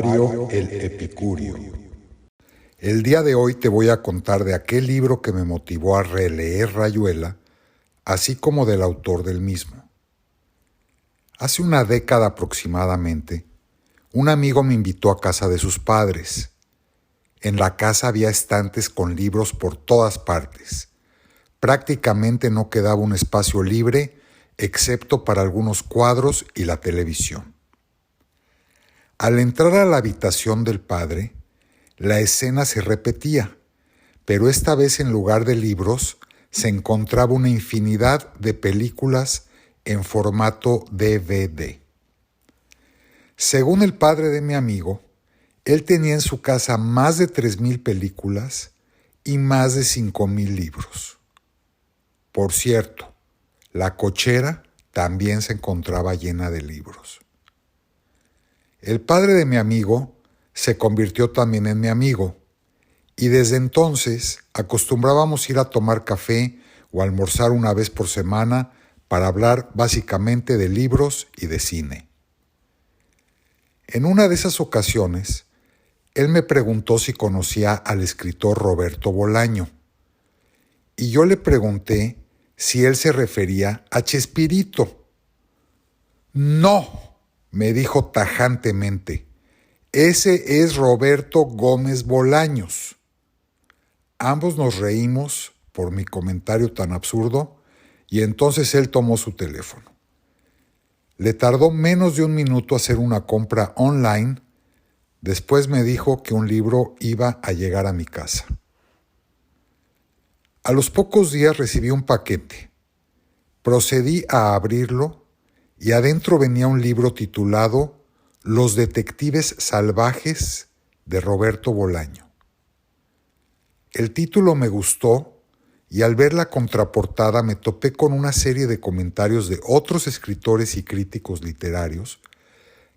Mario el Epicúreo. El día de hoy te voy a contar de aquel libro que me motivó a releer Rayuela, así como del autor del mismo. Hace una década aproximadamente, un amigo me invitó a casa de sus padres. En la casa había estantes con libros por todas partes. Prácticamente no quedaba un espacio libre, excepto para algunos cuadros y la televisión. Al entrar a la habitación del padre, la escena se repetía, pero esta vez en lugar de libros se encontraba una infinidad de películas en formato DVD. Según el padre de mi amigo, él tenía en su casa más de 3,000 películas y más de 5,000 libros. Por cierto, la cochera también se encontraba llena de libros. El padre de mi amigo se convirtió también en mi amigo, y desde entonces acostumbrábamos ir a tomar café o almorzar una vez por semana para hablar básicamente de libros y de cine. En una de esas ocasiones, él me preguntó si conocía al escritor Roberto Bolaño, y yo le pregunté si él se refería a Chespirito. No, me dijo tajantemente, ese es Roberto Gómez Bolaños. Ambos nos reímos por mi comentario tan absurdo y entonces él tomó su teléfono. Le tardó menos de un minuto hacer una compra online. Después me dijo que un libro iba a llegar a mi casa. A los pocos días recibí un paquete. Procedí a abrirlo y adentro venía un libro titulado Los detectives salvajes de Roberto Bolaño. El título me gustó y al ver la contraportada me topé con una serie de comentarios de otros escritores y críticos literarios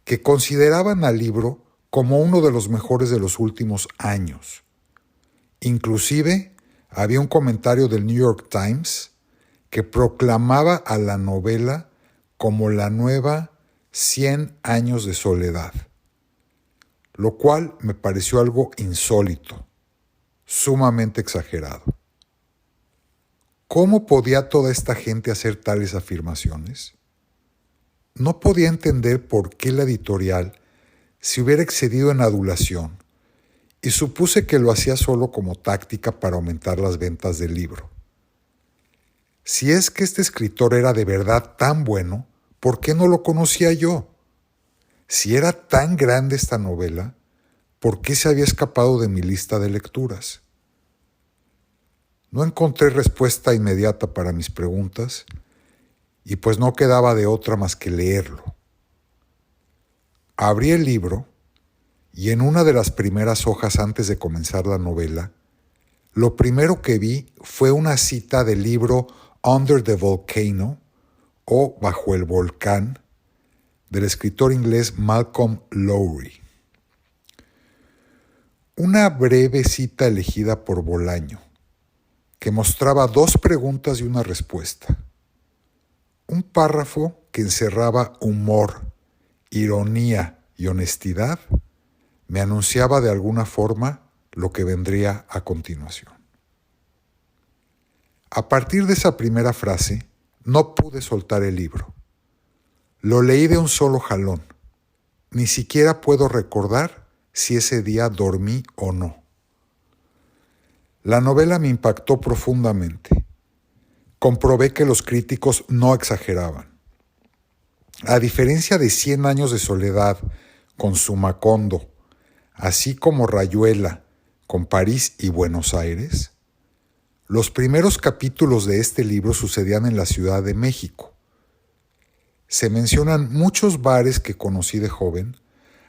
que consideraban al libro como uno de los mejores de los últimos años. Inclusive había un comentario del New York Times que proclamaba a la novela como la nueva 100 años de soledad, lo cual me pareció algo insólito, sumamente exagerado. ¿Cómo podía toda esta gente hacer tales afirmaciones? No podía entender por qué la editorial se hubiera excedido en adulación y supuse que lo hacía solo como táctica para aumentar las ventas del libro. Si es que este escritor era de verdad tan bueno, ¿por qué no lo conocía yo? Si era tan grande esta novela, ¿por qué se había escapado de mi lista de lecturas? No encontré respuesta inmediata para mis preguntas y pues no quedaba de otra más que leerlo. Abrí el libro y en una de las primeras hojas antes de comenzar la novela, lo primero que vi fue una cita del libro Under the Volcano o Bajo el Volcán del escritor inglés Malcolm Lowry. Una breve cita elegida por Bolaño, que mostraba 2 preguntas y una respuesta. Un párrafo que encerraba humor, ironía y honestidad me anunciaba de alguna forma lo que vendría a continuación. A partir de esa primera frase, no pude soltar el libro. Lo leí de un solo jalón. Ni siquiera puedo recordar si ese día dormí o no. La novela me impactó profundamente. Comprobé que los críticos no exageraban. A diferencia de 100 años de soledad con su Macondo, así como Rayuela con París y Buenos Aires, los primeros capítulos de este libro sucedían en la Ciudad de México. Se mencionan muchos bares que conocí de joven,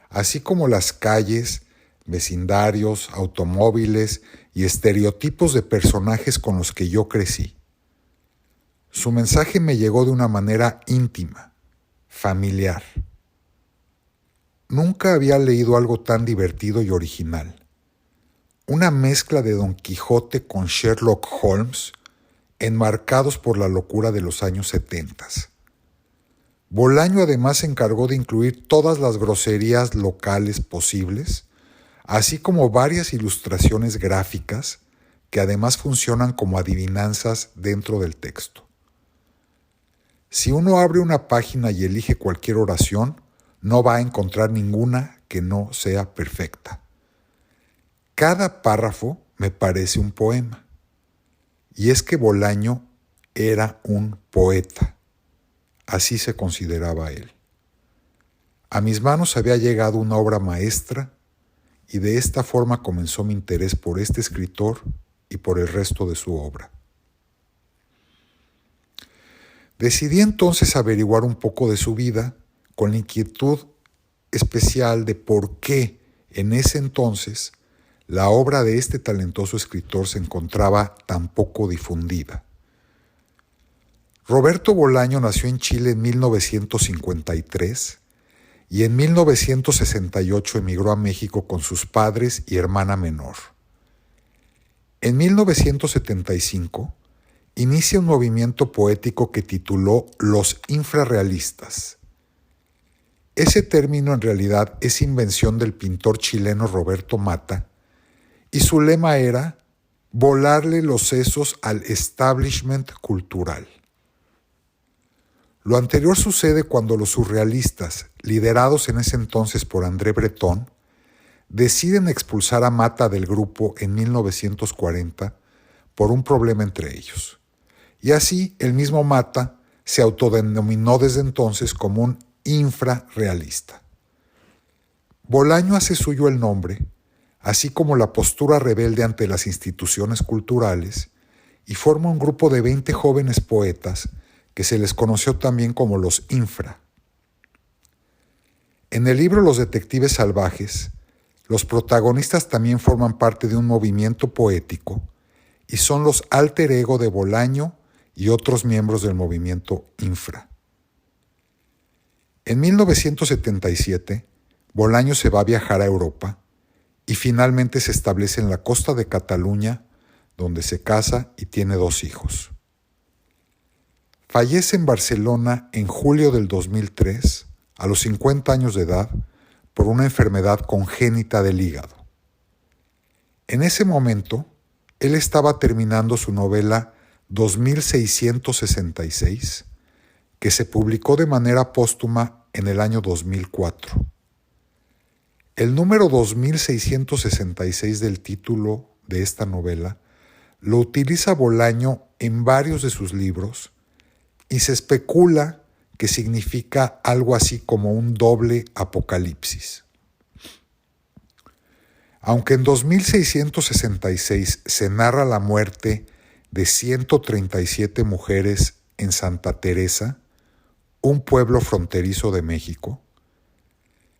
así como las calles, vecindarios, automóviles y estereotipos de personajes con los que yo crecí. Su mensaje me llegó de una manera íntima, familiar. Nunca había leído algo tan divertido y original. Una mezcla de Don Quijote con Sherlock Holmes, enmarcados por la locura de los años 70. Bolaño además se encargó de incluir todas las groserías locales posibles, así como varias ilustraciones gráficas que además funcionan como adivinanzas dentro del texto. Si uno abre una página y elige cualquier oración, no va a encontrar ninguna que no sea perfecta. Cada párrafo me parece un poema. Y es que Bolaño era un poeta. Así se consideraba él. A mis manos había llegado una obra maestra y de esta forma comenzó mi interés por este escritor y por el resto de su obra. Decidí entonces averiguar un poco de su vida con la inquietud especial de por qué en ese entonces la obra de este talentoso escritor se encontraba tan poco difundida. Roberto Bolaño nació en Chile en 1953 y en 1968 emigró a México con sus padres y hermana menor. En 1975 inicia un movimiento poético que tituló Los Infrarrealistas. Ese término en realidad es invención del pintor chileno Roberto Mata y su lema era volarle los sesos al establishment cultural. Lo anterior sucede cuando los surrealistas, liderados en ese entonces por André Breton, deciden expulsar a Mata del grupo en 1940 por un problema entre ellos. Y así el mismo Mata se autodenominó desde entonces como un infrarrealista. Bolaño hace suyo el nombre, así como la postura rebelde ante las instituciones culturales, y forma un grupo de 20 jóvenes poetas que se les conoció también como los infra. En el libro Los Detectives Salvajes, los protagonistas también forman parte de un movimiento poético y son los alter ego de Bolaño y otros miembros del movimiento infra. En 1977, Bolaño se va a viajar a Europa y finalmente se establece en la costa de Cataluña, donde se casa y tiene 2 hijos. Fallece en Barcelona en julio del 2003, a los 50 años de edad, por una enfermedad congénita del hígado. En ese momento, él estaba terminando su novela 2666, que se publicó de manera póstuma en el año 2004. El número 2666 del título de esta novela lo utiliza Bolaño en varios de sus libros y se especula que significa algo así como un doble apocalipsis. Aunque en 2666 se narra la muerte de 137 mujeres en Santa Teresa, un pueblo fronterizo de México,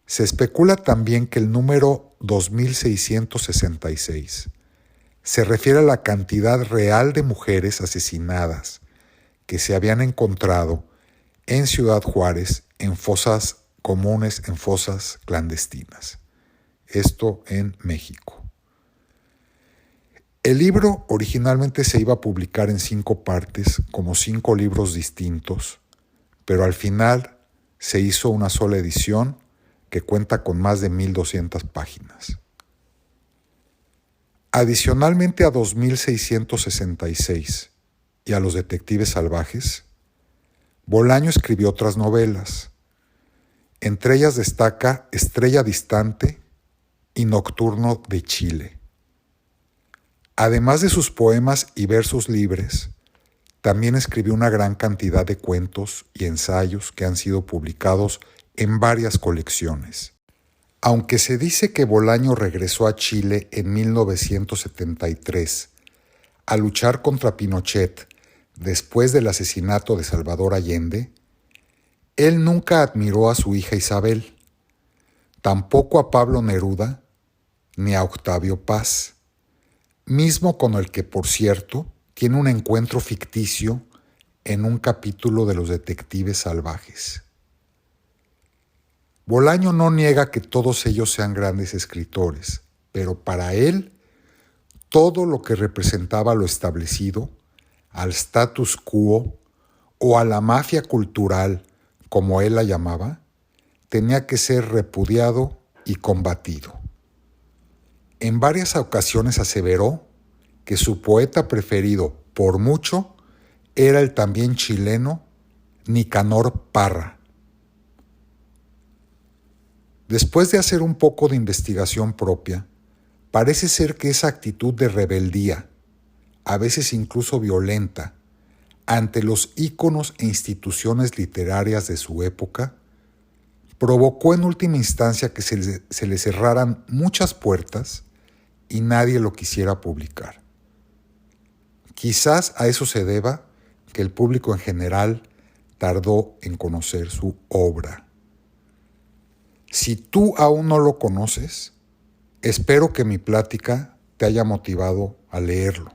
se especula también que el número 2666 se refiere a la cantidad real de mujeres asesinadas que se habían encontrado en Ciudad Juárez en fosas comunes, en fosas clandestinas. Esto en México. El libro originalmente se iba a publicar en 5 partes, como 5 libros distintos, pero al final se hizo una sola edición que cuenta con más de 1200 páginas. Adicionalmente a 2666 y a Los Detectives Salvajes, Bolaño escribió otras novelas. Entre ellas destaca Estrella Distante y Nocturno de Chile. Además de sus poemas y versos libres, también escribió una gran cantidad de cuentos y ensayos que han sido publicados en varias colecciones. Aunque se dice que Bolaño regresó a Chile en 1973 a luchar contra Pinochet después del asesinato de Salvador Allende, él nunca admiró a su hija Isabel, tampoco a Pablo Neruda ni a Octavio Paz, mismo con el que, por cierto, tiene un encuentro ficticio en un capítulo de Los Detectives Salvajes. Bolaño no niega que todos ellos sean grandes escritores, pero para él, todo lo que representaba lo establecido, al status quo o a la mafia cultural como él la llamaba, tenía que ser repudiado y combatido. En varias ocasiones aseveró que su poeta preferido, por mucho, era el también chileno Nicanor Parra. Después de hacer un poco de investigación propia, parece ser que esa actitud de rebeldía, a veces incluso violenta, ante los íconos e instituciones literarias de su época, provocó en última instancia que se le cerraran muchas puertas y nadie lo quisiera publicar. Quizás a eso se deba que el público en general tardó en conocer su obra. Si tú aún no lo conoces, espero que mi plática te haya motivado a leerlo.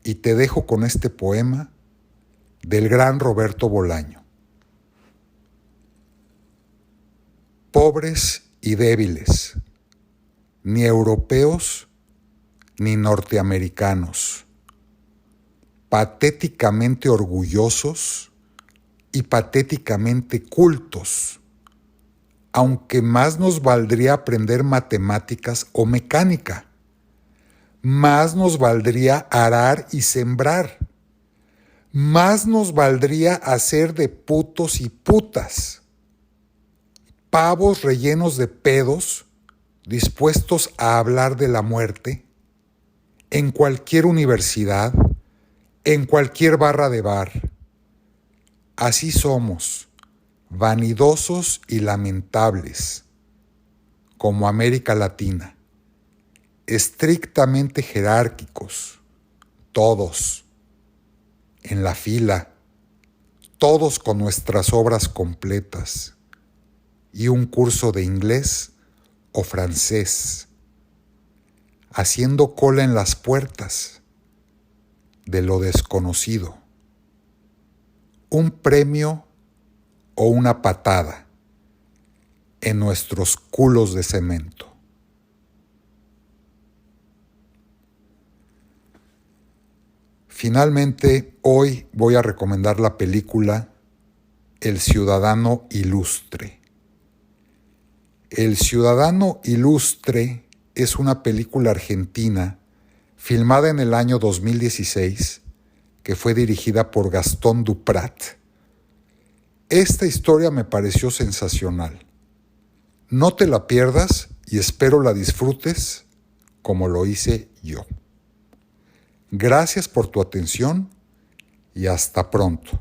Y te dejo con este poema del gran Roberto Bolaño. Pobres y débiles, ni europeos ni norteamericanos, patéticamente orgullosos y patéticamente cultos, aunque más nos valdría aprender matemáticas o mecánica, más nos valdría arar y sembrar, más nos valdría hacer de putos y putas, pavos rellenos de pedos, dispuestos a hablar de la muerte, en cualquier universidad, en cualquier barra de bar. Así somos, vanidosos y lamentables, como América Latina, estrictamente jerárquicos, todos, en la fila, todos con nuestras obras completas y un curso de inglés o francés, haciendo cola en las puertas de lo desconocido, un premio o una patada en nuestros culos de cemento. Finalmente, hoy voy a recomendar la película El Ciudadano Ilustre. El Ciudadano Ilustre es una película argentina filmada en el año 2016 que fue dirigida por Gastón Duprat. Esta historia me pareció sensacional. No te la pierdas y espero la disfrutes como lo hice yo. Gracias por tu atención y hasta pronto.